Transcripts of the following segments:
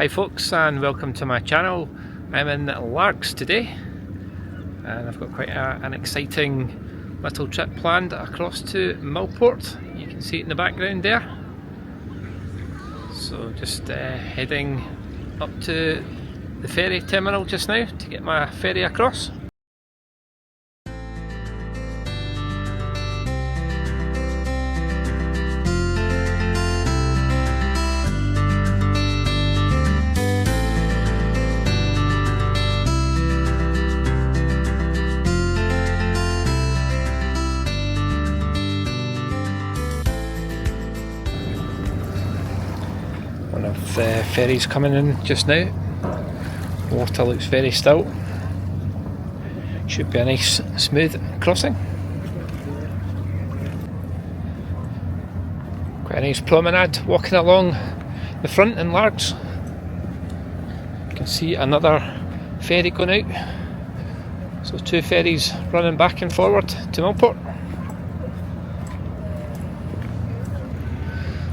Hi folks, and welcome to my channel. I'm in Largs today and I've got quite an exciting little trip planned across to Millport. You can see it in the background there. So just heading up to the ferry terminal just now to get my ferry across. One of the ferries coming in just now. Water looks very still. Should be a nice smooth crossing. Quite a nice promenade walking along the front in Largs. You can see another ferry going out. So two ferries running back and forward to Millport.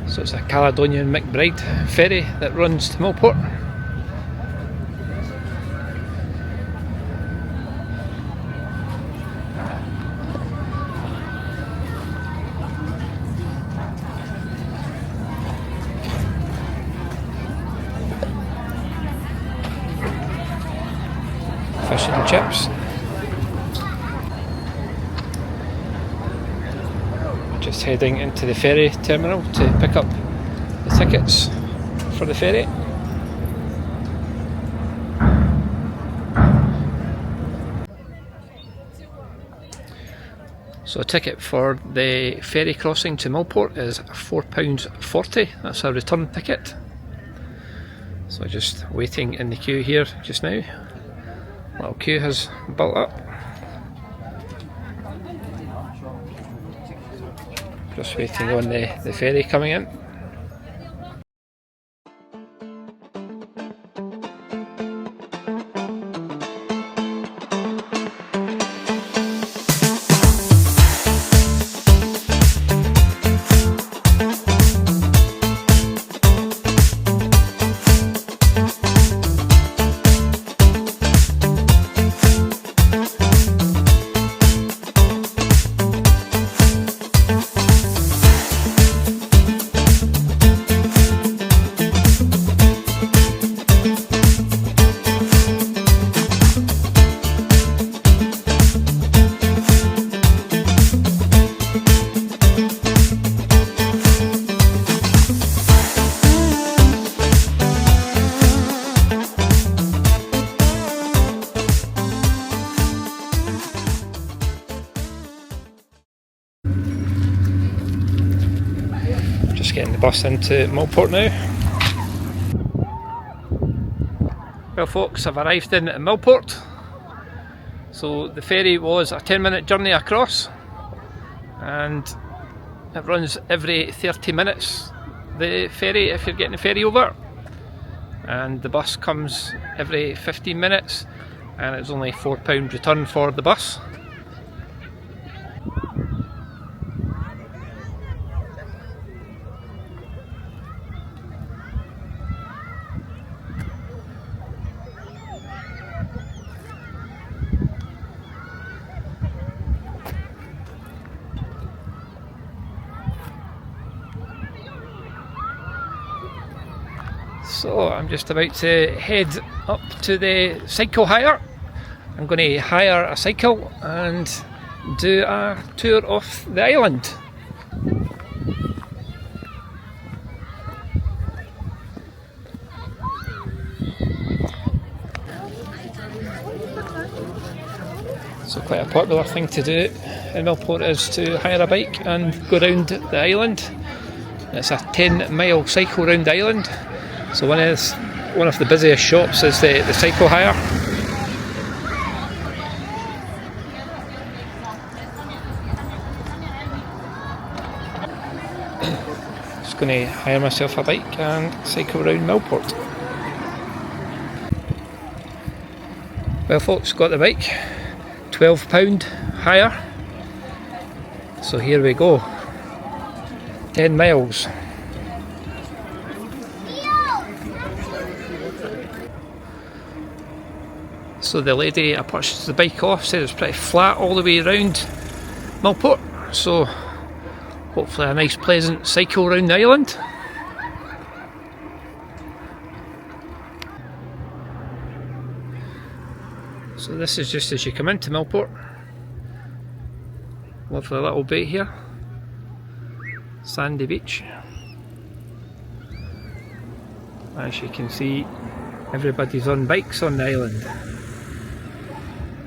So it's a Caledonian McBride ferry that runs to Millport. Fish and chips. Just heading into the ferry terminal to pick up the tickets for the ferry. So a ticket for the ferry crossing to Millport is £4.40. That's a return ticket. So just waiting in the queue here just now. Little queue has built up. Just waiting on the ferry coming in. Just getting the bus into Millport now. Well folks, I've arrived in Millport. So the ferry was a 10-minute journey across and it runs every 30 minutes, the ferry, if you're getting the ferry over, and the bus comes every 15 minutes and it's only £4 return for the bus. So I'm just about to head up to the cycle hire. I'm going to hire a cycle and do a tour of the island. So quite a popular thing to do in Millport is to hire a bike and go around the island. It's a 10-mile cycle round the island. So one of the busiest shops is the cycle hire. Just going to hire myself a bike and cycle around Millport. Well folks, got the bike, £12 hire. So here we go, 10 miles. So the lady I purchased the bike off said it's pretty flat all the way around Millport, so hopefully a nice pleasant cycle around the island. So this is just as you come into Millport. Lovely little bay here, sandy beach. As you can see, everybody's on bikes on the island.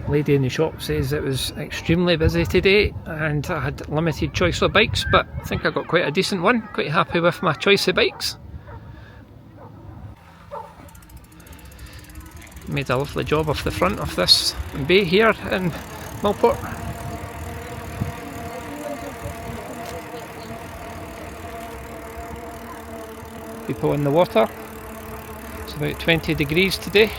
Lady in the shop says it was extremely busy today and I had limited choice of bikes, but I think I got quite a decent one. Quite happy with my choice of bikes. Made a lovely job of the front of this bay here in Millport. People in the water. It's about 20 degrees today.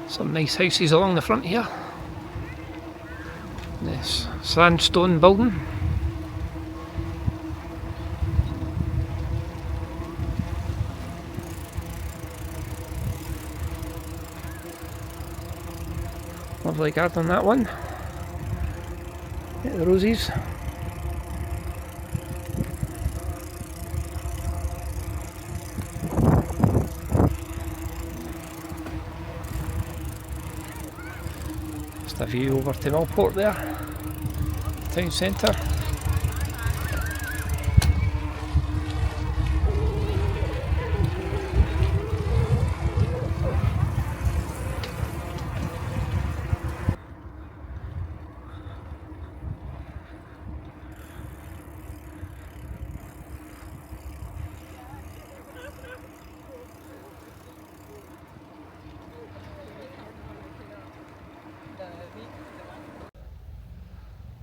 Some nice houses along the front here. This sandstone building. Lovely garden, that one. Get the roses. Just a view over to Millport there, town centre.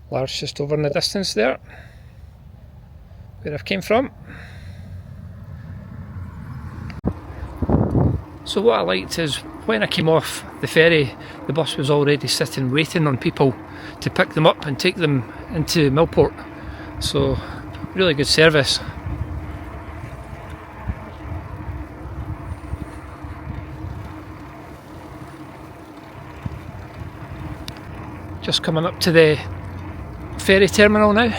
Large just over in the distance there, where I've came from. So what I liked is when I came off the ferry, the bus was already sitting waiting on people to pick them up and take them into Millport. So really good service. Just coming up to the ferry terminal now.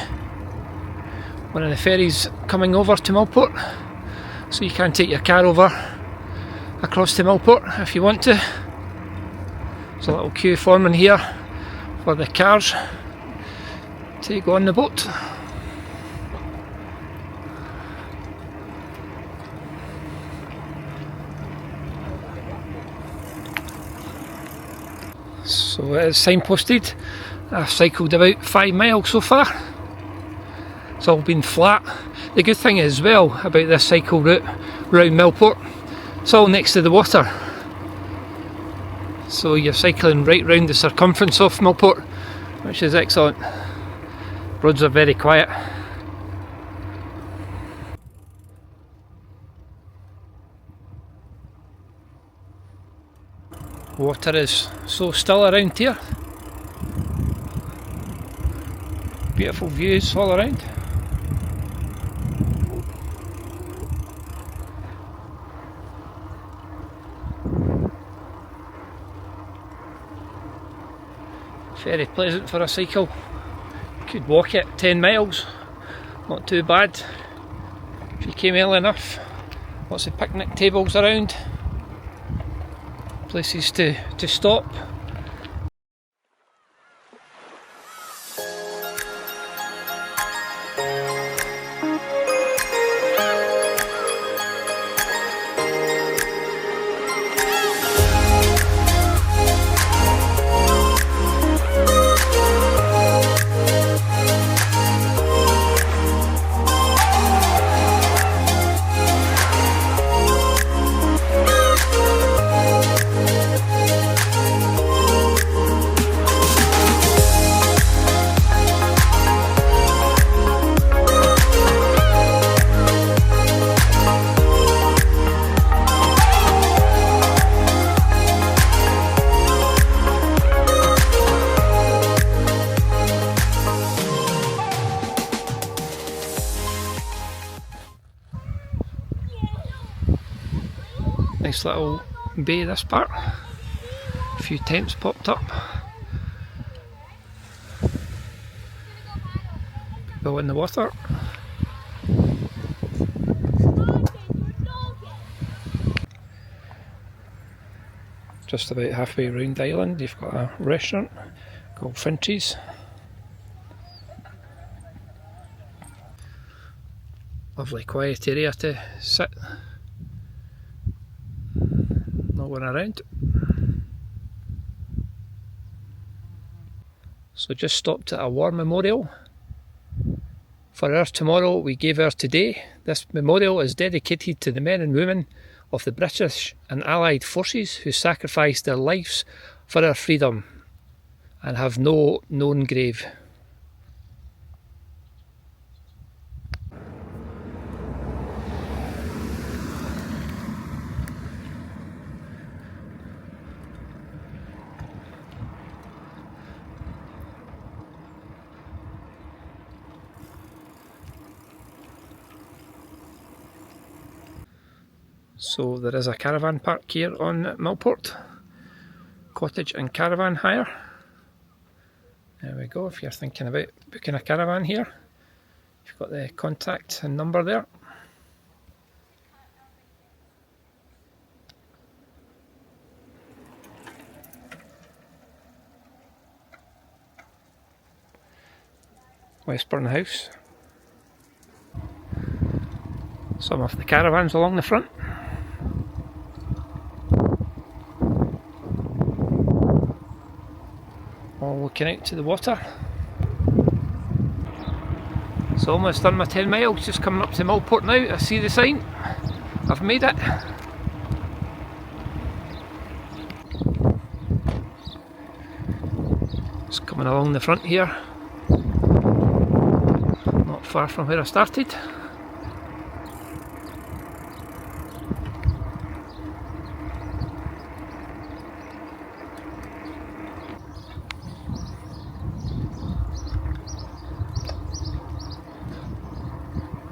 One of the ferries coming over to Millport, so you can take your car over across to Millport if you want to. There's a little queue forming here for the cars to go on the boat. So it is signposted. I've cycled about 5 miles so far. It's all been flat. The good thing as well about this cycle route around Millport, it's all next to the water. So you're cycling right round the circumference of Millport, which is excellent. Roads are very quiet. Water is so still around here. Beautiful views all around. Very pleasant for a cycle. Could walk it 10 miles, not too bad if you came early enough. Lots of picnic tables around, places to stop. Nice little bay this part. A few tents popped up. People in the water. Just about halfway around the island, you've got a restaurant called Finch's. Lovely quiet area to sit. No one around. So just stopped at a war memorial. For our tomorrow, we gave our today. This memorial is dedicated to the men and women of the British and Allied forces who sacrificed their lives for our freedom and have no known grave. So there is a caravan park here on Millport. Cottage and caravan hire. There we go, if you're thinking about booking a caravan here. You've got the contact and number there. Westburn House. Some of the caravans along the front. All looking out to the water. So almost done my 10 miles, just coming up to Millport now. I see the sign. I've made it. Just coming along the front here. Not far from where I started.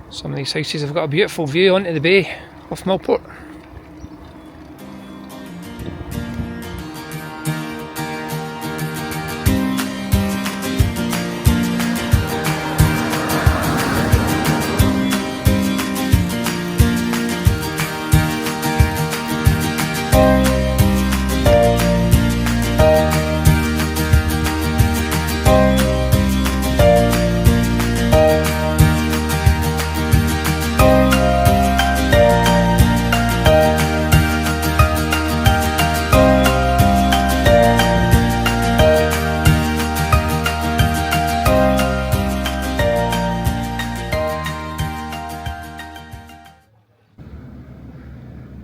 Some of these houses have got a beautiful view onto the bay off Millport.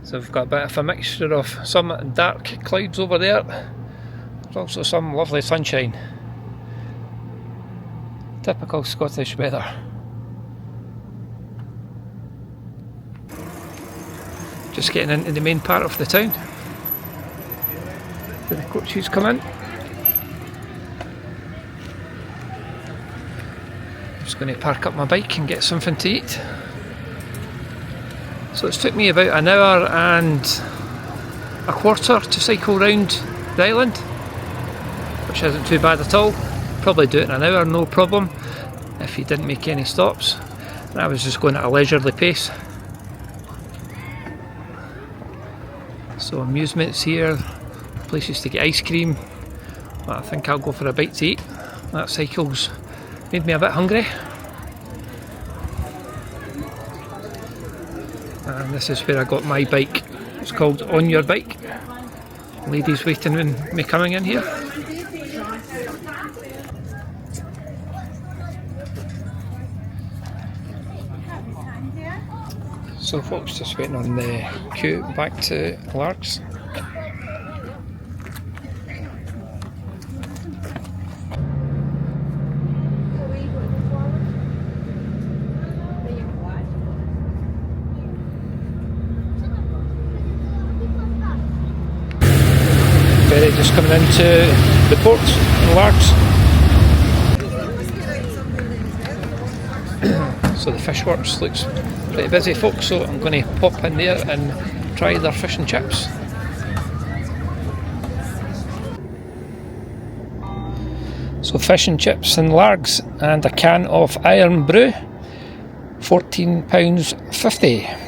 So we've got a bit of a mixture of some dark clouds over there. There's also some lovely sunshine. Typical Scottish weather. Just getting into the main part of the town where the coaches come in. I'm just going to park up my bike and get something to eat. So it's took me about an hour and a quarter to cycle round the island, which isn't too bad at all. Probably do it in an hour, no problem, if you didn't make any stops. And I was just going at a leisurely pace. So amusements here, places to get ice cream. Well, I think I'll go for a bite to eat. That cycle's made me a bit hungry. And this is where I got my bike. It's called On Your Bike. Ladies waiting on me coming in here. So folks, just waiting on the queue back to Largs. Ferry just coming into the port in Largs. So the fish works looks pretty busy folks, so I'm going to pop in there and try their fish and chips. So fish and chips and largs and a can of iron brew, £14.50.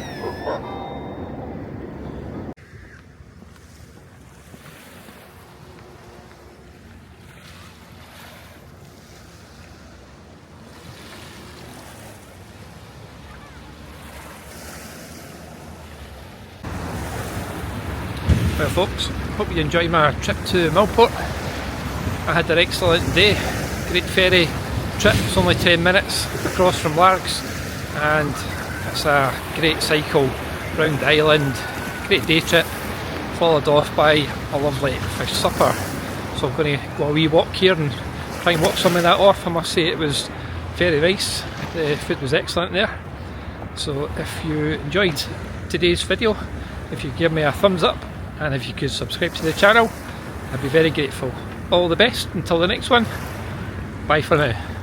Well folks, hope you enjoyed my trip to Millport. I had an excellent day. Great ferry trip, it's only 10 minutes across from Largs, and it's a great cycle round the island. Great day trip, followed off by a lovely fish supper. So I'm going to go a wee walk here and try and walk some of that off. I must say it was very nice, the food was excellent there. So if you enjoyed today's video, if you give me a thumbs up, and if you could subscribe to the channel, I'd be very grateful. All the best until the next one. Bye for now.